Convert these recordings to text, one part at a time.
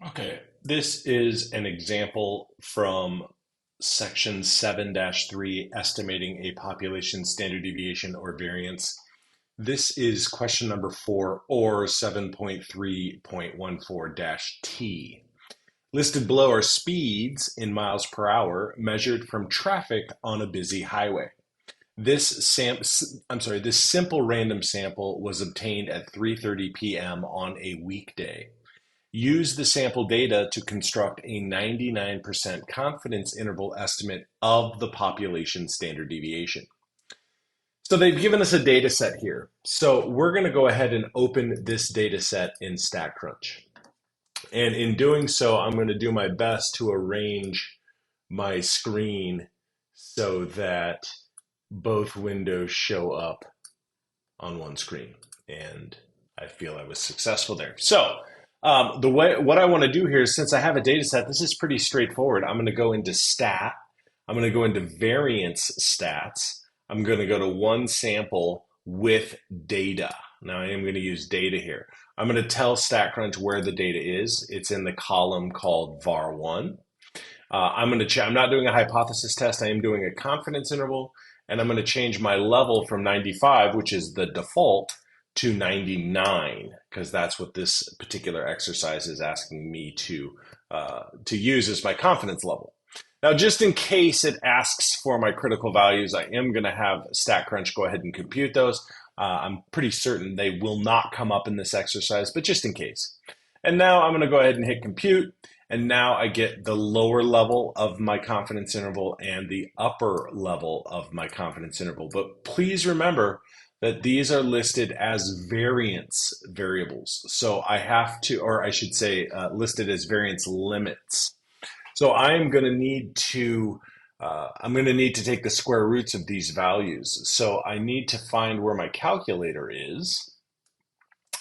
Okay, this is an example from section 7-3, estimating a population standard deviation or variance. This is question number 4 or 7.3.14-T. Listed below are speeds in miles per hour measured from traffic on a busy highway. This simple random sample was obtained at 3:30 p.m. on a weekday. Use the sample data to construct a 99% confidence interval estimate of the population standard deviation. So they've given us a data set here. So we're going to go ahead and open this data set in StatCrunch. And in doing so, I'm going to do my best to arrange my screen so that both windows show up on one screen. And I feel I was successful there. So what I want to do here is, since I have a data set, this is pretty straightforward. I'm going to go into stat. I'm going to go into variance stats. I'm going to go to one sample with data. Now I am going to use data here. I'm going to tell StatCrunch where the data is. It's in the column called var1. I'm not doing a hypothesis test. I am doing a confidence interval, and I'm going to change my level from 95, which is the default, to 99, because that's what this particular exercise is asking me to use as my confidence level. Now, just in case it asks for my critical values, I am going to have StatCrunch go ahead and compute those. I'm pretty certain they will not come up in this exercise, but just in case. And now I'm going to go ahead and hit compute. And now I get the lower level of my confidence interval and the upper level of my confidence interval. But please remember that these are listed as variance variables. So I have to, or I should say, listed as variance limits. So I'm going to need to take the square roots of these values. So I need to find where my calculator is.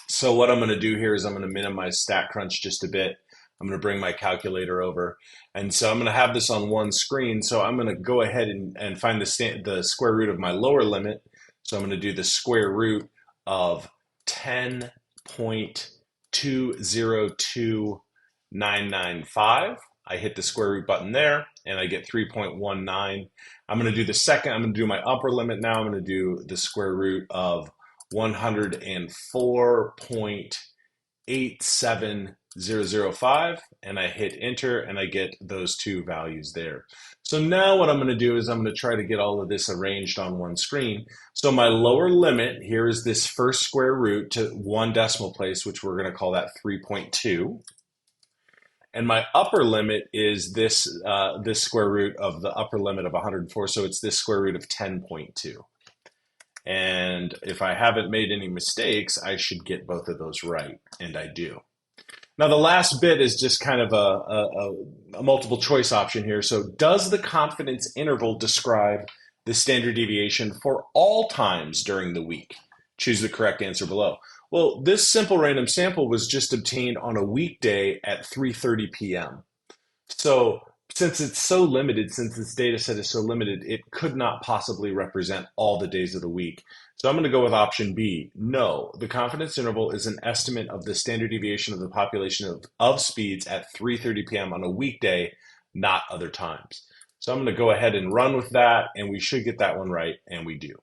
So what I'm going to do here is I'm going to minimize StatCrunch just a bit. I'm going to bring my calculator over. And so I'm going to have this on one screen. So I'm going to go ahead and find the square root of my lower limit. So I'm going to do the square root of 10.202995. I hit the square root button there, and I get 3.19. I'm going to do the second. I'm going to do my upper limit now. I'm going to do the square root of 104.87005, and I hit enter, and I get those two values there. So now what I'm going to do is I'm going to try to get all of this arranged on one screen. So my lower limit here is this first square root to one decimal place, which we're going to call that 3.2. And my upper limit is this square root of the upper limit of 104. So it's this square root of 10.2. And if I haven't made any mistakes, I should get both of those right, and I do. Now, the last bit is just kind of a multiple choice option here. So does the confidence interval describe the standard deviation for all times during the week? Choose the correct answer below. Well, this simple random sample was just obtained on a weekday at 3:30 p.m. So since it's so limited, since this data set is so limited, it could not possibly represent all the days of the week. So I'm going to go with option B. No, the confidence interval is an estimate of the standard deviation of the population of speeds at 3:30 p.m. on a weekday, not other times. So I'm going to go ahead and run with that, and we should get that one right, and we do.